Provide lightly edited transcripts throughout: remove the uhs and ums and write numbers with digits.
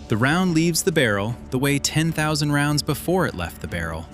The round leaves the barrel the way 10,000 rounds before it left the barrel.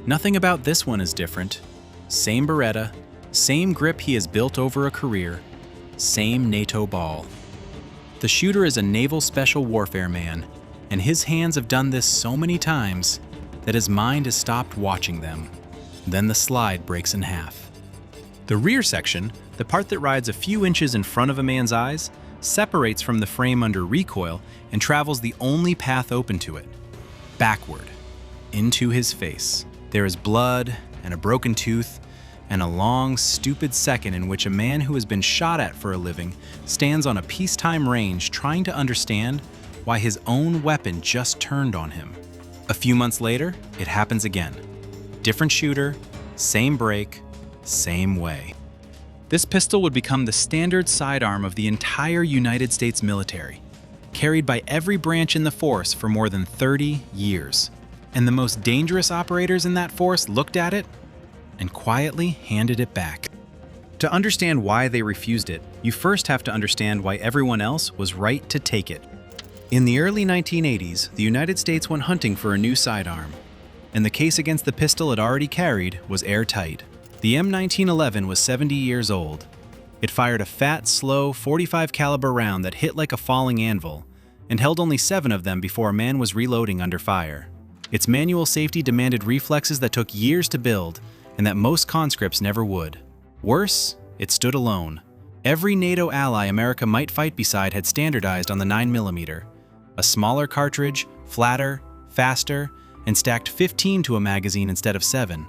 Nothing about this one is different. Same Beretta, same grip he has built over a career, same NATO ball. The shooter is a Naval Special Warfare man, and his hands have done this so many times that his mind has stopped watching them. Then the slide breaks in half. The rear section, the part that rides a few inches in front of a man's eyes, separates from the frame under recoil and travels the only path open to it, backward, into his face. There is blood and a broken tooth and a long, stupid second in which a man who has been shot at for a living stands on a peacetime range trying to understand why his own weapon just turned on him. A few months later, it happens again. Different shooter, same break, same way. This pistol would become the standard sidearm of the entire United States military, carried by every branch in the force for more than 30 years. And the most dangerous operators in that force looked at it and quietly handed it back. To understand why they refused it, you first have to understand why everyone else was right to take it. In the early 1980s, the United States went hunting for a new sidearm, and the case against the pistol it already carried was airtight. The M1911 was 70 years old. It fired a fat, slow, .45 caliber round that hit like a falling anvil, and held only 7 of them before a man was reloading under fire. Its manual safety demanded reflexes that took years to build, and that most conscripts never would. Worse, it stood alone. Every NATO ally America might fight beside had standardized on the 9mm, a smaller cartridge, flatter, faster, and stacked 15 to a magazine instead of 7.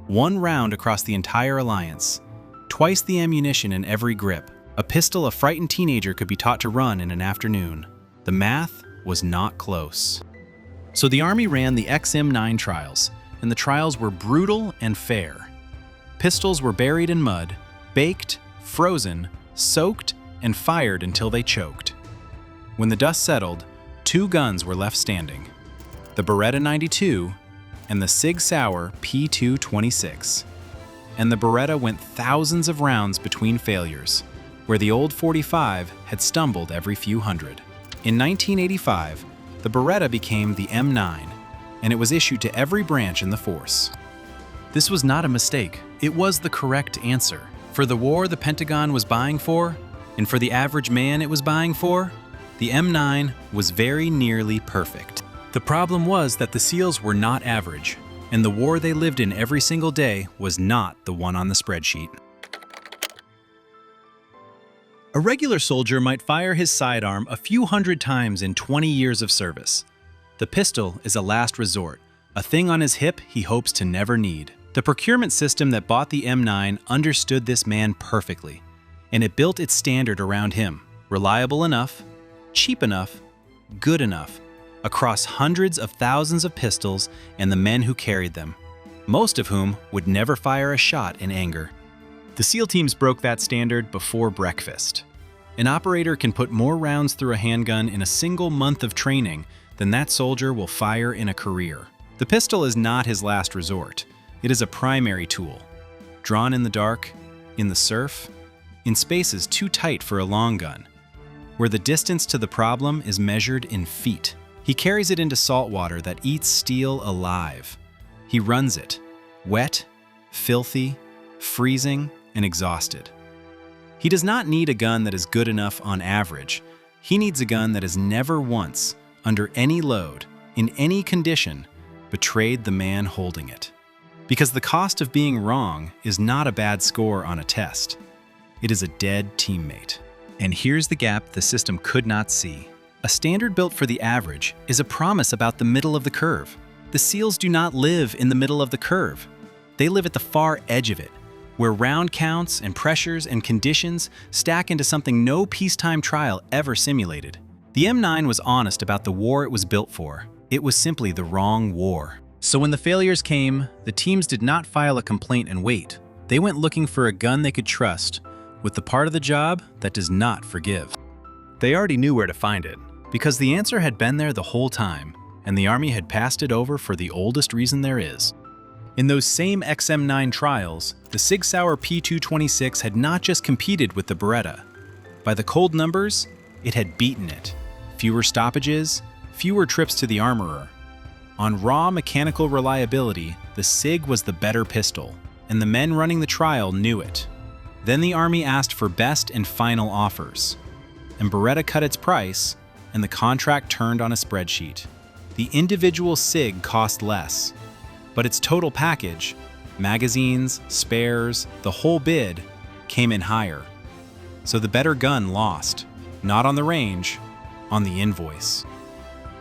1 round across the entire alliance, twice the ammunition in every grip. A pistol a frightened teenager could be taught to run in an afternoon. The math was not close. So the Army ran the XM9 Trials, and the trials were brutal and fair. Pistols were buried in mud, baked, frozen, soaked, and fired until they choked. When the dust settled, 2 guns were left standing: the Beretta 92 and the SIG Sauer P226. And the Beretta went thousands of rounds between failures, where the old .45 had stumbled every few hundred. In 1985, the Beretta became the M9, and it was issued to every branch in the force. This was not a mistake. It was the correct answer. For the war the Pentagon was buying for, and for the average man it was buying for, the M9 was very nearly perfect. The problem was that the SEALs were not average, and the war they lived in every single day was not the one on the spreadsheet. A regular soldier might fire his sidearm a few hundred times in 20 years of service. The pistol is a last resort, a thing on his hip he hopes to never need. The procurement system that bought the M9 understood this man perfectly, and it built its standard around him: reliable enough, cheap enough, good enough, across hundreds of thousands of pistols and the men who carried them, most of whom would never fire a shot in anger. The SEAL teams broke that standard before breakfast. An operator can put more rounds through a handgun in a single month of training than that soldier will fire in a career. The pistol is not his last resort. It is a primary tool, drawn in the dark, in the surf, in spaces too tight for a long gun, where the distance to the problem is measured in feet. He carries it into saltwater that eats steel alive. He runs it, wet, filthy, freezing, and exhausted. He does not need a gun that is good enough on average. He needs a gun that has never once, under any load, in any condition, betrayed the man holding it. Because the cost of being wrong is not a bad score on a test. It is a dead teammate. And here's the gap the system could not see. A standard built for the average is a promise about the middle of the curve. The SEALs do not live in the middle of the curve. They live at the far edge of it, where round counts and pressures and conditions stack into something no peacetime trial ever simulated. The M9 was honest about the war it was built for. It was simply the wrong war. So when the failures came, the teams did not file a complaint and wait. They went looking for a gun they could trust, with the part of the job that does not forgive. They already knew where to find it, because the answer had been there the whole time, and the Army had passed it over for the oldest reason there is. In those same XM9 trials, the SIG Sauer P226 had not just competed with the Beretta. By the cold numbers, it had beaten it. Fewer stoppages, fewer trips to the armorer. On raw mechanical reliability, the SIG was the better pistol, and the men running the trial knew it. Then the Army asked for best and final offers, and Beretta cut its price, and the contract turned on a spreadsheet. The individual SIG cost less, but its total package, magazines, spares, the whole bid, came in higher. So the better gun lost, not on the range, on the invoice.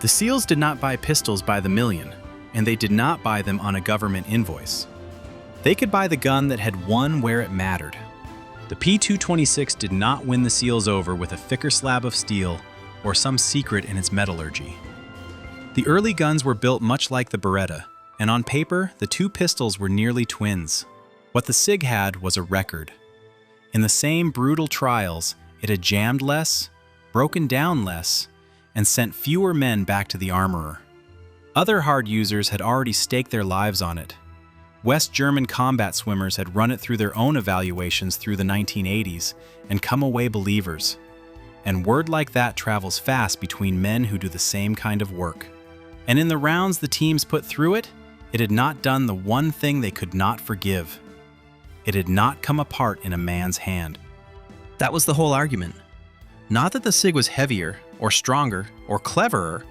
The SEALs did not buy pistols by the million, and they did not buy them on a government invoice. They could buy the gun that had won where it mattered. The P226 did not win the SEALs over with a thicker slab of steel or some secret in its metallurgy. The early guns were built much like the Beretta, and on paper, the two pistols were nearly twins. What the SIG had was a record. In the same brutal trials, it had jammed less, broken down less, and sent fewer men back to the armorer. Other hard users had already staked their lives on it. West German combat swimmers had run it through their own evaluations through the 1980s and come away believers. And word like that travels fast between men who do the same kind of work. And in the rounds the teams put through it, it had not done the one thing they could not forgive. It had not come apart in a man's hand. That was the whole argument. Not that the SIG was heavier, or stronger, or cleverer.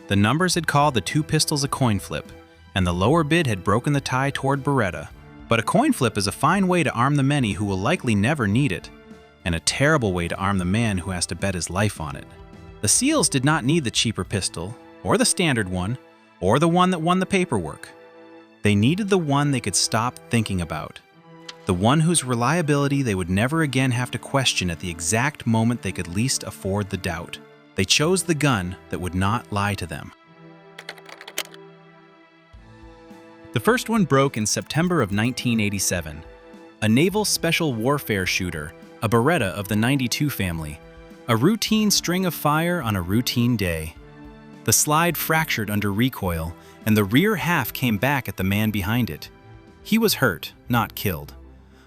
The numbers had called the two pistols a coin flip, and the lower bid had broken the tie toward Beretta. But a coin flip is a fine way to arm the many who will likely never need it, and a terrible way to arm the man who has to bet his life on it. The SEALs did not need the cheaper pistol, or the standard one, or the one that won the paperwork. They needed the one they could stop thinking about. The one whose reliability they would never again have to question at the exact moment they could least afford the doubt. They chose the gun that would not lie to them. The first one broke in September of 1987. A Naval Special Warfare shooter, a Beretta of the 92 family. A routine string of fire on a routine day. The slide fractured under recoil, and the rear half came back at the man behind it. He was hurt, not killed.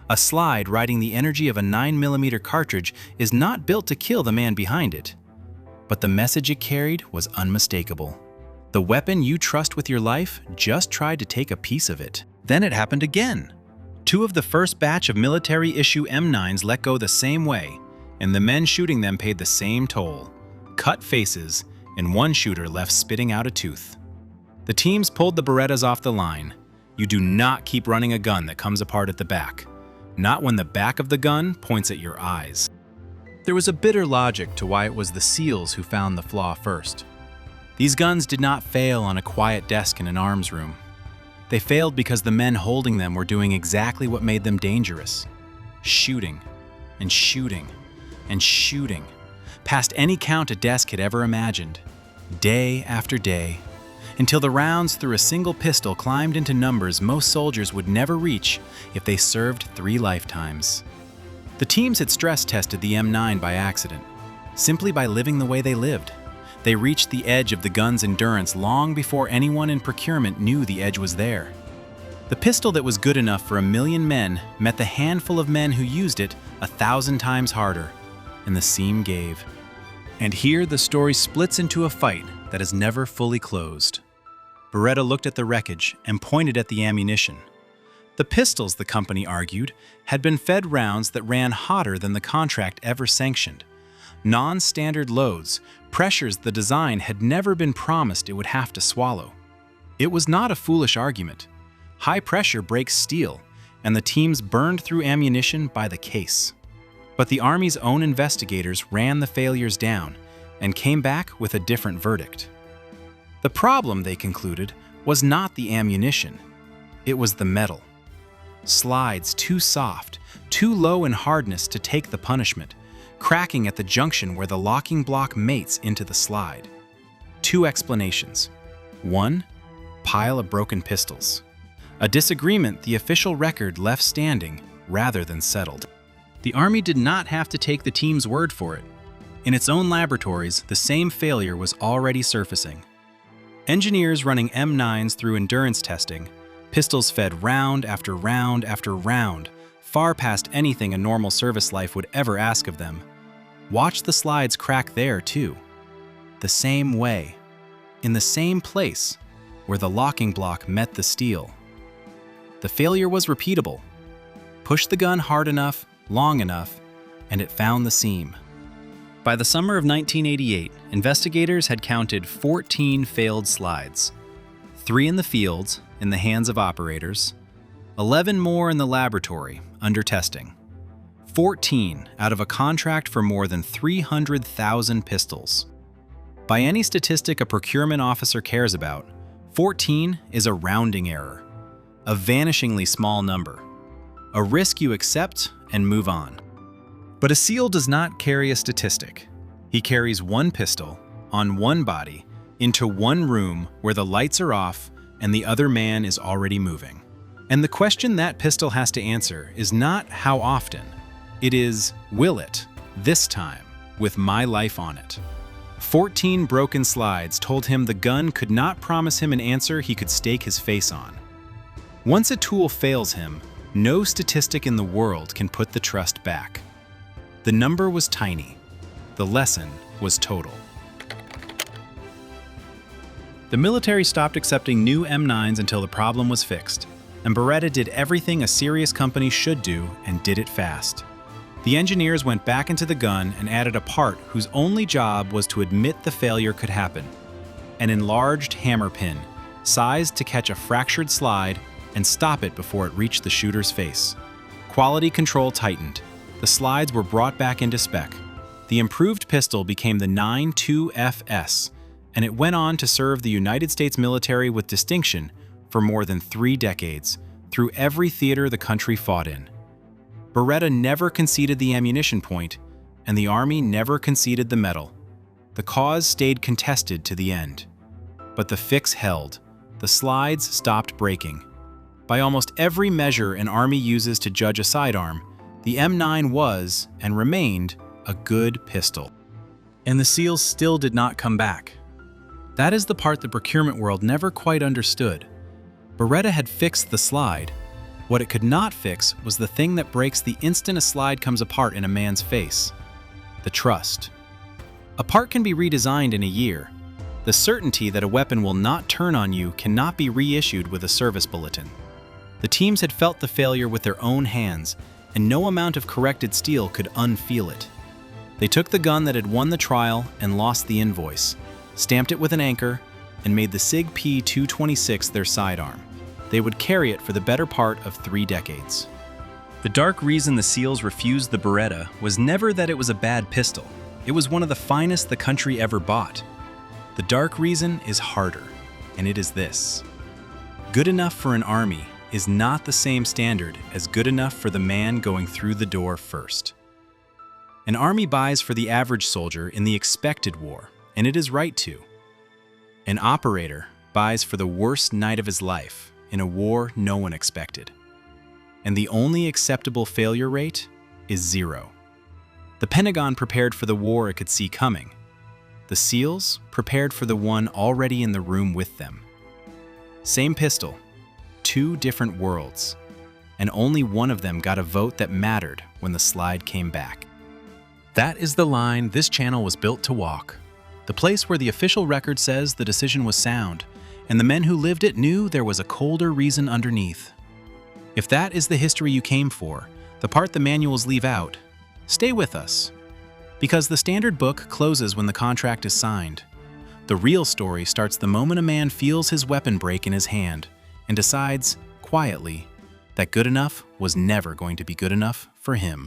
A slide riding the energy of a 9mm cartridge is not built to kill the man behind it. But the message it carried was unmistakable. The weapon you trust with your life just tried to take a piece of it. Then it happened again. Two of the first batch of military-issue M9s let go the same way, and the men shooting them paid the same toll. Cut faces, and one shooter left spitting out a tooth. The teams pulled the Berettas off the line. You do not keep running a gun that comes apart at the back. Not when the back of the gun points at your eyes. There was a bitter logic to why it was the SEALs who found the flaw first. These guns did not fail on a quiet desk in an arms room. They failed because the men holding them were doing exactly what made them dangerous. Shooting, and shooting, and shooting, past any count a desk had ever imagined, day after day, until the rounds through a single pistol climbed into numbers most soldiers would never reach if they served 3 lifetimes. The teams had stress tested the M9 by accident, simply by living the way they lived. They reached the edge of the gun's endurance long before anyone in procurement knew the edge was there. The pistol that was good enough for 1 million men met the handful of men who used it 1,000 times harder, and the seam gave. And here the story splits into a fight that is never fully closed. Beretta looked at the wreckage and pointed at the ammunition. The pistols, the company argued, had been fed rounds that ran hotter than the contract ever sanctioned. Non-standard loads, pressures the design had never been promised it would have to swallow. It was not a foolish argument. High pressure breaks steel, and the teams burned through ammunition by the case. But the Army's own investigators ran the failures down and came back with a different verdict. The problem, they concluded, was not the ammunition. It was the metal. Slides too soft, too low in hardness to take the punishment, cracking at the junction where the locking block mates into the slide. 2 explanations. 1, pile of broken pistols. A disagreement the official record left standing rather than settled. The Army did not have to take the team's word for it. In its own laboratories, the same failure was already surfacing. Engineers running M9s through endurance testing, pistols fed round after round after round, far past anything a normal service life would ever ask of them. Watch the slides crack there, too. The same way. in the same place where the locking block met the steel. The failure was repeatable. Push the gun hard enough, long enough, and it found the seam. By the summer of 1988, investigators had counted 14 failed slides, 3 in the field, in the hands of operators, 11 more in the laboratory, under testing. 14 out of a contract for more than 300,000 pistols. By any statistic a procurement officer cares about, 14 is a rounding error, a vanishingly small number, a risk you accept and move on. But a SEAL does not carry a statistic. He carries one pistol, on one body, into one room where the lights are off and the other man is already moving. And the question that pistol has to answer is not how often. It is, will it, this time, with my life on it? 14 broken slides told him the gun could not promise him an answer he could stake his face on. Once a tool fails him, no statistic in the world can put the trust back. The number was tiny. The lesson was total. The military stopped accepting new M9s until the problem was fixed, and Beretta did everything a serious company should do and did it fast. The engineers went back into the gun and added a part whose only job was to admit the failure could happen. An enlarged hammer pin, sized to catch a fractured slide and stop it before it reached the shooter's face. Quality control tightened. The slides were brought back into spec. The improved pistol became the 9.2 and it went on to serve the United States military with distinction for more than 3 decades, through every theater the country fought in. Beretta never conceded the ammunition point, and the Army never conceded the medal. The cause stayed contested to the end. But the fix held. The slides stopped breaking. By almost every measure an Army uses to judge a sidearm, the M9 was, and remained, a good pistol. And the SEALs still did not come back. That is the part the procurement world never quite understood. Beretta had fixed the slide. What it could not fix was the thing that breaks the instant a slide comes apart in a man's face: the trust. A part can be redesigned in a year. The certainty that a weapon will not turn on you cannot be reissued with a service bulletin. The teams had felt the failure with their own hands, and no amount of corrected steel could unfeel it. They took the gun that had won the trial and lost the invoice, stamped it with an anchor, and made the SIG P226 their sidearm. They would carry it for the better part of 3 decades. The dark reason the SEALs refused the Beretta was never that it was a bad pistol. It was one of the finest the country ever bought. The dark reason is harder, and it is this: good enough for an Army is not the same standard as good enough for the man going through the door first. An Army buys for the average soldier in the expected war, and it is right to. An operator buys for the worst night of his life in a war no one expected. And the only acceptable failure rate is 0. The Pentagon prepared for the war it could see coming. The SEALs prepared for the one already in the room with them. Same pistol, 2 different worlds, and only one of them got a vote that mattered when the slide came back. That is the line this channel was built to walk. The place where the official record says the decision was sound, and the men who lived it knew there was a colder reason underneath. If that is the history you came for, the part the manuals leave out, stay with us. Because the standard book closes when the contract is signed. The real story starts the moment a man feels his weapon break in his hand and decides, quietly, that good enough was never going to be good enough for him.